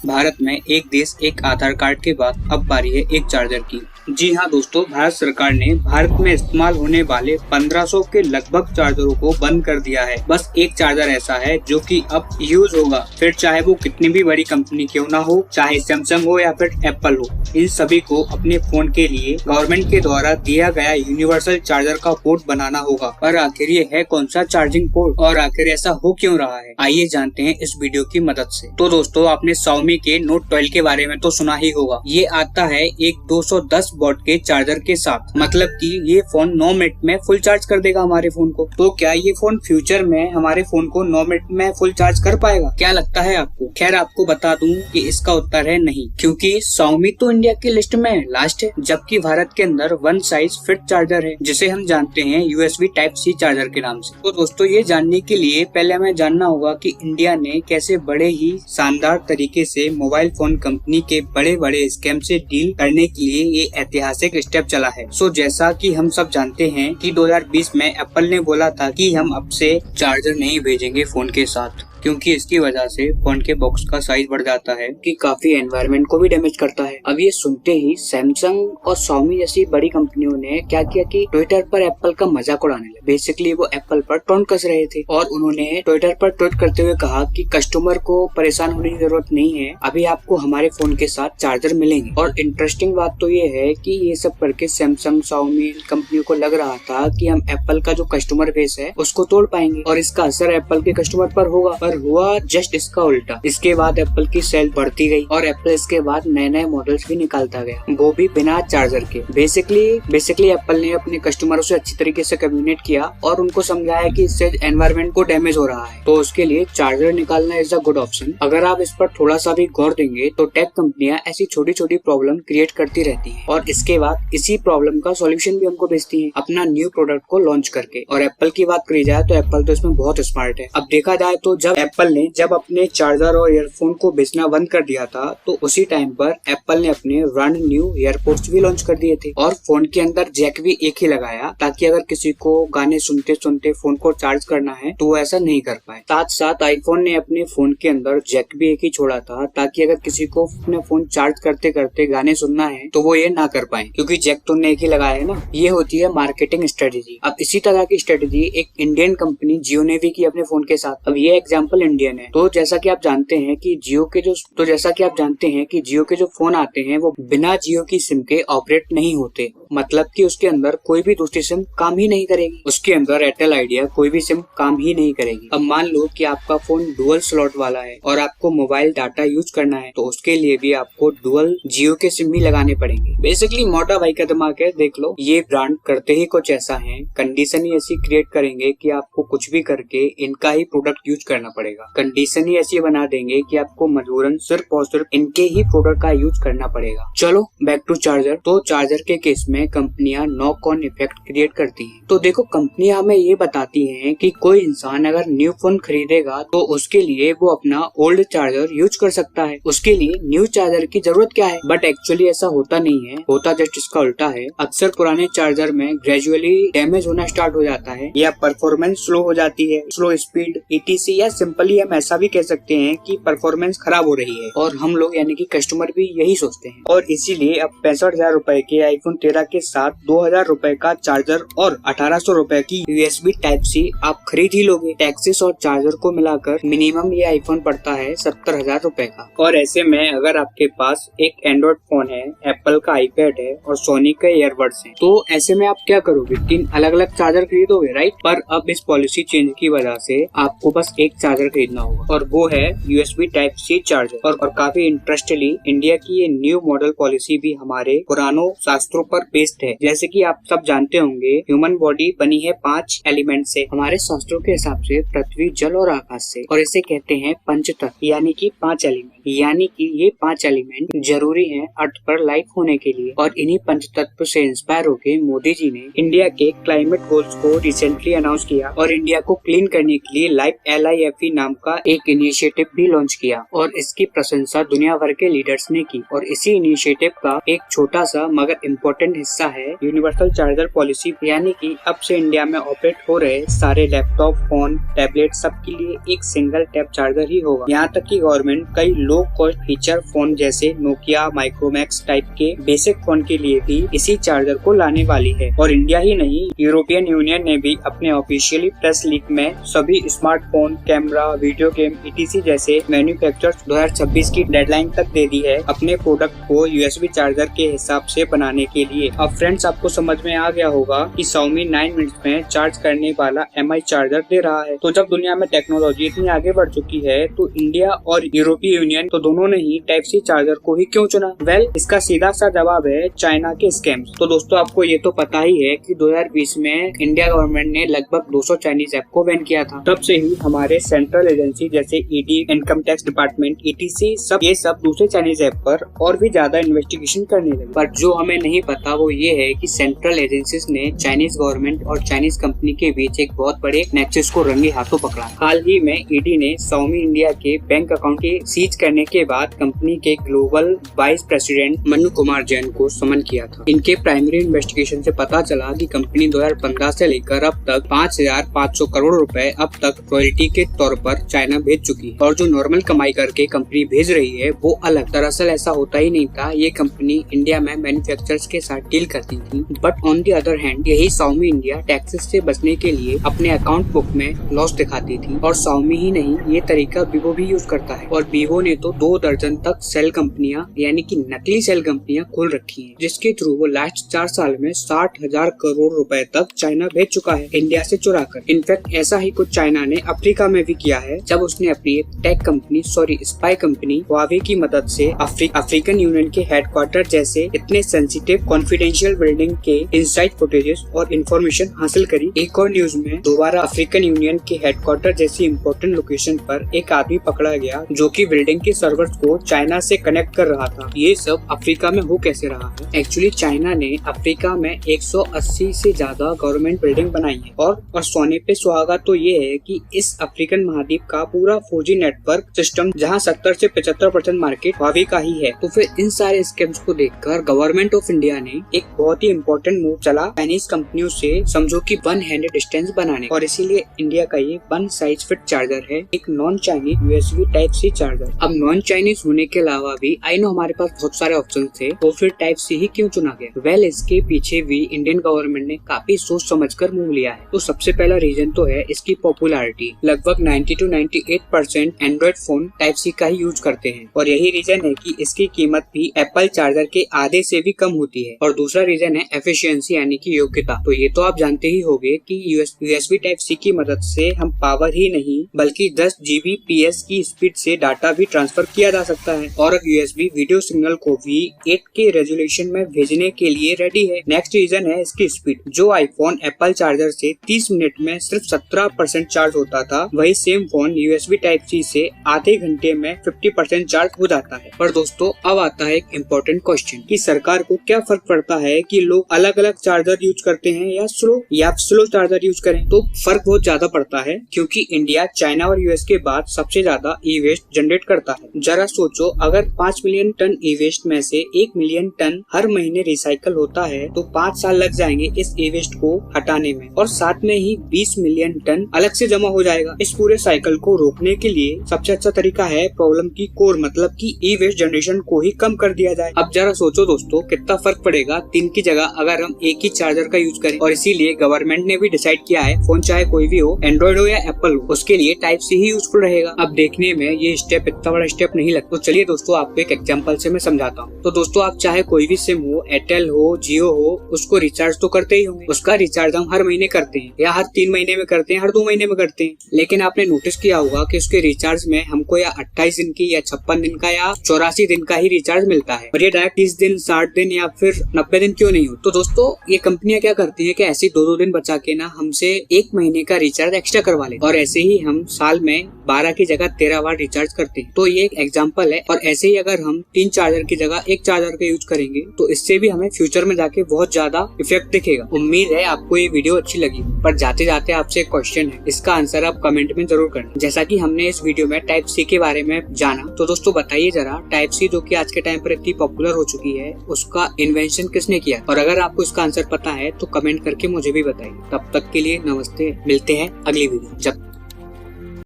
भारत में एक देश एक आधार कार्ड के बाद अब बारी है एक चार्जर की। जी हाँ दोस्तों, भारत सरकार ने भारत में इस्तेमाल होने वाले 1500 के लगभग चार्जरों को बंद कर दिया है। बस एक चार्जर ऐसा है जो कि अब यूज होगा, फिर चाहे वो कितनी भी बड़ी कंपनी क्यों ना हो, चाहे सैमसंग हो या फिर एप्पल हो, इन सभी को अपने फोन के लिए गवर्नमेंट के द्वारा दिया गया यूनिवर्सल चार्जर का पोर्ट बनाना होगा। पर आखिर ये है कौन सा चार्जिंग पोर्ट और आखिर ऐसा हो क्यों रहा है, आइए जानते हैं इस वीडियो की मदद से। तो दोस्तों, आपने Xiaomi के Note 12 के बारे में तो सुना ही होगा। ये आता है एक 210 वॉट के चार्जर के साथ, मतलब कि ये फोन 9 मिनट में फुल चार्ज कर देगा हमारे फोन को। तो क्या ये फोन फ्यूचर में हमारे फोन को 9 मिनट में फुल चार्ज कर पाएगा? क्या लगता है आपको? खैर, आपको बता दूं कि इसका उत्तर है नहीं, क्योंकि Xiaomi तो इंडिया की लिस्ट में लास्ट है, जबकि भारत के अंदर वन साइज फिट चार्जर है, जिसे हम जानते हैं USB Type-C चार्जर के नाम से। तो दोस्तों, ये जानने के लिए पहले हमें जानना होगा कि इंडिया ने कैसे बड़े ही शानदार तरीके से मोबाइल फोन कंपनी के बड़े बड़े स्कैम से डील करने के लिए ये ऐतिहासिक स्टेप चला है। जैसा कि हम सब जानते हैं कि 2020 में एप्पल ने बोला था कि हम अब से चार्जर नहीं भेजेंगे फोन के साथ, क्योंकि इसकी वजह से फोन के बॉक्स का साइज बढ़ जाता है कि काफी एनवायरनमेंट को भी डैमेज करता है। अब ये सुनते ही सैमसंग और Xiaomi जैसी बड़ी कंपनियों ने क्या किया कि ट्विटर पर एप्पल का मजाक उड़ाने लगे। बेसिकली वो एप्पल पर टोन कस रहे थे और उन्होंने ट्विटर पर ट्वीट करते हुए कहा कि कस्टमर को परेशान होने की जरूरत नहीं है, अभी आपको हमारे फोन के साथ चार्जर मिलेंगे। और इंटरेस्टिंग बात तो ये है कि ये सब करके सैमसंग Xiaomi कंपनियों को लग रहा था कि हम एप्पल का जो कस्टमर बेस है उसको तोड़ पाएंगे और इसका असर एप्पल के कस्टमर पर होगा। पर हुआ जस्ट इसका उल्टा। इसके बाद एप्पल की सेल बढ़ती गई और एप्पल इसके बाद नए नए मॉडल्स भी निकालता गया, वो भी बिना चार्जर के। बेसिकली एप्पल ने अपने कस्टमरों से अच्छी तरीके से कम्युनिकेट किया और उनको समझाया कि इससे एनवायरनमेंट को डैमेज हो रहा है, तो उसके लिए चार्जर निकालना इज अ गुड ऑप्शन। अगर आप इस पर थोड़ा सा भी गौर देंगे तो टेक कंपनियां ऐसी छोटी छोटी प्रॉब्लम क्रिएट करती रहती है और इसके बाद इसी प्रॉब्लम का सॉल्यूशन भी हमको भेजती है अपना न्यू प्रोडक्ट को लॉन्च करके। और एप्पल की बात करी जाए तो एप्पल तो इसमें बहुत स्मार्ट है। अब देखा जाए तो जब एप्पल ने अपने चार्जर और ईयरफोन को बेचना बंद कर दिया था, तो उसी टाइम पर एप्पल ने अपने ब्रांड न्यू ईयरपोड्स भी लॉन्च कर दिए थे और फोन के अंदर जैक भी एक ही लगाया, ताकि अगर किसी को गाने सुनते सुनते फोन को चार्ज करना है तो वो ऐसा नहीं कर पाए। साथ साथ आईफोन ने अपने फोन के अंदर जैक भी एक ही छोड़ा था, ताकि अगर किसी को अपने फोन चार्ज करते करते गाने सुनना है तो वो ये ना कर पाए, क्योंकि जैक तो ने एक ही लगाया है ना। ये होती है मार्केटिंग स्ट्रेटेजी। अब इसी तरह की स्ट्रेटेजी एक इंडियन कंपनी जियो ने भी की अपने फोन के साथ। अब ये एग्जाम्पल इंडियन है। तो जैसा कि आप जानते हैं कि जियो के जो फोन आते हैं वो बिना जियो की सिम के ऑपरेट नहीं होते, मतलब कि उसके अंदर कोई भी दूसरी सिम काम ही नहीं करेगी, उसके अंदर एयरटेल आइडिया कोई भी सिम काम ही नहीं करेगी। अब मान लो कि आपका फोन डुअल स्लॉट वाला है और आपको मोबाइल डाटा यूज करना है, तो उसके लिए भी आपको डुअल जियो के सिम ही लगाने पड़ेंगे। बेसिकली मोटा भाई का दिमाग है, देख लो। ये ब्रांड करते ही कुछ ऐसा है, कंडीशन ही ऐसी क्रिएट करेंगे कि आपको कुछ भी करके इनका ही प्रोडक्ट यूज करना पड़ेगा। कंडीशन ही ऐसी बना देंगे कि आपको मजबूरन सिर्फ और सिर्फ इनके ही प्रोडक्ट का यूज करना पड़ेगा। चलो बैक टू चार्जर। तो चार्जर के केस में कंपनियां नॉक ऑन इफेक्ट क्रिएट करती हैं। तो देखो, कंपनियां हमें ये बताती हैं कि कोई इंसान अगर न्यू फोन खरीदेगा तो उसके लिए वो अपना ओल्ड चार्जर यूज कर सकता है, उसके लिए न्यू चार्जर की जरूरत क्या है। बट एक्चुअली ऐसा होता नहीं है, होता जस्ट इसका उल्टा है। अक्सर पुराने चार्जर में ग्रेजुअली डैमेज होना स्टार्ट हो जाता है, या परफॉर्मेंस स्लो हो जाती है, स्लो स्पीड ETC, या सिंपली हम ऐसा भी कह सकते हैं कि परफॉर्मेंस खराब हो रही है। और हम लोग यानी कि कस्टमर भी यही सोचते हैं, और इसीलिए अब 65,000 रुपए के आईफोन 13 के साथ 2,000 रुपए का चार्जर और 1,800 रुपए की USB Type-C आप खरीद ही लोगे। टैक्सेस और चार्जर को मिलाकर मिनिमम ये आईफोन पड़ता है 70,000 रुपए का। और ऐसे में अगर आपके पास एक एंड्रॉइड फोन है, एप्पल का आईपैड है और सोनी के ईयरबड्स हैं, तो ऐसे में आप क्या करोगे? 3 अलग अलग चार्जर खरीदोगे, राइट? पर अब इस पॉलिसी चेंज की वजह से आपको बस एक चार्जर खरीदना होगा और वो है USB Type-C चार्जर। और काफी इंटरेस्टिंगली इंडिया की ये न्यू मॉडल पॉलिसी भी हमारे पुरानों शास्त्रों पर बेस्ड है। जैसे कि आप सब जानते होंगे, ह्यूमन बॉडी बनी है 5 एलिमेंट से। हमारे शास्त्रों के हिसाब से पृथ्वी, जल और आकाश से, और इसे कहते हैं पंचतत्व, यानी कि 5 एलिमेंट। यानी कि ये 5 एलिमेंट जरूरी हैं अर्थ पर लाइफ होने के लिए। और इन्हीं पंचतत्व से इंस्पायर होके मोदी जी ने इंडिया के क्लाइमेट गोल्स को रिसेंटली अनाउंस किया और इंडिया को क्लीन करने के लिए LIFE वी नाम का एक इनिशिएटिव भी लॉन्च किया और इसकी प्रशंसा दुनिया भर के लीडर्स ने की। और इसी इनिशिएटिव का एक छोटा सा मगर इम्पोर्टेंट हिस्सा है यूनिवर्सल चार्जर पॉलिसी, यानी कि अब से इंडिया में ऑपरेट हो रहे सारे लैपटॉप, फोन, टैबलेट सब के लिए एक सिंगल टैप चार्जर ही होगा। यहाँ तक कि गवर्नमेंट कई लो कॉस्ट फीचर फोन जैसे नोकिया, माइक्रोमैक्स टाइप के बेसिक फोन के लिए भी इसी चार्जर को लाने वाली है। और इंडिया ही नहीं, यूरोपियन यूनियन ने भी अपने ऑफिशियली प्रेस लीक में सभी smartphone, camera, video game ETC जैसे मैन्युफैक्चरर्स 2026 की डेडलाइन तक दे दी है अपने प्रोडक्ट को USB चार्जर के हिसाब से बनाने के लिए। अब फ्रेंड्स, आपको समझ में आ गया होगा कि Xiaomi 9 मिनट में चार्ज करने वाला MI चार्जर दे रहा है। तो जब दुनिया में टेक्नोलॉजी इतनी आगे बढ़ चुकी है तो इंडिया और यूरोपीय यूनियन तो दोनों ने ही टाइप सी चार्जर को ही क्यों चुना? वेल, इसका सीधा सा जवाब है चाइना के स्कैम्स। तो दोस्तों, आपको ये तो पता ही है कि 2020 में इंडिया गवर्नमेंट ने लगभग 200 चाइनीज ऐप को बैन किया था। तब से ही हमारे सेंट्रल एजेंसी जैसे ED, income tax department, ETC ये सब दूसरे चाइनीज ऐप पर और भी ज्यादा इन्वेस्टिगेशन करने लगे। पर जो हमें नहीं पता वो ये है कि सेंट्रल एजेंसीज ने चाइनीज गवर्नमेंट और चाइनीज कंपनी के बीच एक बहुत बड़े नेक्सस को रंगे हाथों पकड़ा। हाल ही में ED ने Xiaomi इंडिया के बैंक अकाउंट के सीज करने के बाद कंपनी के global vice president Manu Kumar Jain को समन किया था। इनके प्राइमरी इन्वेस्टिगेशन से पता चला कि कंपनी 2015 से लेकर अब तक 5,500 करोड़ रुपए अब तक रॉयल्टी के तौर पर चाइना भेज चुकी है। और जो नॉर्मल कमाई करके कंपनी भेज रही है वो अलग। दरअसल ऐसा होता ही नहीं था। ये कंपनी इंडिया में मैन्युफैक्चरर्स के साथ डील करती थी, but on the other hand यही Xiaomi इंडिया टैक्सेस से बचने के लिए अपने अकाउंट बुक में लॉस दिखाती थी। और Xiaomi ही नहीं, ये तरीका Vivo भी यूज करता है। और Vivo ने तो 2 दर्जन तक सेल कंपनियां यानी कि नकली सेल कंपनियां खोल रखी हैं, जिसके थ्रू वो लास्ट 4 साल में 60,000 करोड़ रुपए तक चाइना भेज चुका है इंडिया से चुरा कर। इनफैक्ट ऐसा ही कुछ चाइना ने अफ्रीका में भी किया है, जब उसने अपनी एक tech company spy company Huawei की मदद से अफ्रीकन यूनियन के हेडक्वार्टर जैसे इतने सेंसिटिव कॉन्फिडेंशियल बिल्डिंग के इनसाइड फुटेजेस और इन्फॉर्मेशन हासिल करी। एक और न्यूज में दोबारा अफ्रीकन यूनियन के हेडक्वार्टर जैसी इम्पोर्टेंट लोकेशन पर एक आदमी पकड़ा गया जो कि बिल्डिंग के सर्वर्स को चाइना से कनेक्ट कर रहा था। ये सब अफ्रीका में हो कैसे रहा है? एक्चुअली चाइना ने अफ्रीका में 180 से ज्यादा गवर्नमेंट बिल्डिंग बनाई है। और सोने पे सुहागा तो ये है कि इस अफ्रीकन महाद्वीप का पूरा 4G नेटवर्क सिस्टम जहां 70 से 75% मार्केट हुआवे का ही है। तो फिर इन सारे स्कैम्स को देखकर गवर्नमेंट ऑफ इंडिया ने एक बहुत ही इम्पोर्टेंट मूव चला चाइनीज कंपनियों से समझो कि 1 हैंड डिस्टेंस बनाने। और इसीलिए इंडिया का ये 1 साइज फिट चार्जर है, एक non Chinese USB Type-C charger. अब नॉन चाइनीज होने के अलावा भी आई नो हमारे पास बहुत सारे ऑप्शन थे, तो फिर Type-C ही क्यों चुना गया? वेल, इसके पीछे भी इंडियन गवर्नमेंट ने काफी सोच समझकर मूव लिया है। तो सबसे पहला रीजन तो है इसकी पॉपुलैरिटी। लगभग 90 to 98% एंड्रॉइड फोन Type-C का ही यूज करते हैं। और यही रीजन है कि इसकी कीमत भी एप्पल चार्जर के आधे से भी कम होती है। और दूसरा रीजन है एफिशिएंसी यानी कि योग्यता। तो ये तो आप जानते ही होंगे कि USB Type-C की मदद से हम पावर ही नहीं बल्कि 10 Gbps की स्पीड से डाटा भी ट्रांसफर किया जा सकता है। और अब USB वीडियो सिग्नल को भी 8K रेजोल्यूशन में भेजने के लिए रेडी है। नेक्स्ट रीजन है इसकी स्पीड। जो आईफोन एप्पल चार्जर से 30 मिनट में सिर्फ 17% चार्ज होता था, वही सेम फोन USB Type-C से आधे घंटे में 50% चार्ज हो जाता है। पर दोस्तों, अब आता है एक इम्पोर्टेंट क्वेश्चन कि सरकार को क्या फर्क पड़ता है कि लोग अलग अलग चार्जर यूज करते हैं या स्लो चार्जर यूज करें? तो फर्क बहुत ज्यादा पड़ता है, क्योंकि इंडिया चाइना और US के बाद सबसे ज्यादा ई वेस्ट जनरेट करता है। जरा सोचो, अगर 5 मिलियन टन ई वेस्ट में से 1 मिलियन टन हर महीने रिसाइकल होता है तो 5 साल लग जाएंगे इस ई वेस्ट को हटाने में, और साथ में ही 20 मिलियन टन अलग से जमा हो जाएगा। इस पूरे साइकिल को रोकने के लिए सबसे अच्छा तरीका है प्रॉब्लम की कोर मतलब कि ई वेस्ट जनरेशन को ही कम कर दिया जाए। अब जरा सोचो दोस्तों, कितना फर्क पड़ेगा 3 की जगह अगर हम एक ही चार्जर का यूज करें। और इसीलिए गवर्नमेंट ने भी डिसाइड किया है, फोन चाहे कोई भी हो, एंड्रॉइड हो या एप्पल हो, उसके लिए Type-C ही यूजफुल रहेगा। अब देखने में ये स्टेप इतना बड़ा स्टेप नहीं लगता। तो चलिए दोस्तों, आपको एक एग्जांपल से मैं समझाता हूँ। तो दोस्तों, आप चाहे कोई भी सिम हो, एयरटेल हो, जियो हो, उसको रिचार्ज तो करते ही होंगे। उसका रिचार्ज हम हर महीने करते हैं या हर 3 महीने में करते हैं, हर 2 महीने में करते हैं। लेकिन आपने नोटिस किया होगा कि उसके रिचार्ज में हमको या 28 दिन की या 56 दिन का या 84 दिन का ही रिचार्ज मिलता है, और ये डायरेक्ट 30 दिन, 60 दिन या फिर 90 दिन क्यों नहीं हो? तो दोस्तों, ये कंपनियां क्या करती है कि ऐसे 2-2 दिन बचा के ना हमसे 1 महीने का रिचार्ज एक्स्ट्रा करवा ले, और ऐसे ही हम साल में 12 की जगह 13 बार रिचार्ज करते हैं। तो ये एक एग्जांपल है। और ऐसे ही अगर हम 3 चार्जर की जगह 1 चार्जर का यूज करेंगे तो इससे भी हमें फ्यूचर में जाके बहुत ज्यादा इफेक्ट दिखेगा। उम्मीद है आपको ये वीडियो अच्छी लगी, पर जाते जाते आपसे एक क्वेश्चन है, इसका आंसर आप कमेंट में जरूर करना। जैसा कि हमने इस वीडियो में टाइप सी के बारे में जाना, तो दोस्तों बताइए जरा टाइप सी जो कि आज के टाइम पर इतनी पॉपुलर हो चुकी है, उसका इन्वेंशन किसने किया? और अगर आपको इसका आंसर पता है तो कमेंट करके मुझे भी बताइए। तब तक के लिए नमस्ते, मिलते हैं अगली वीडियो। जब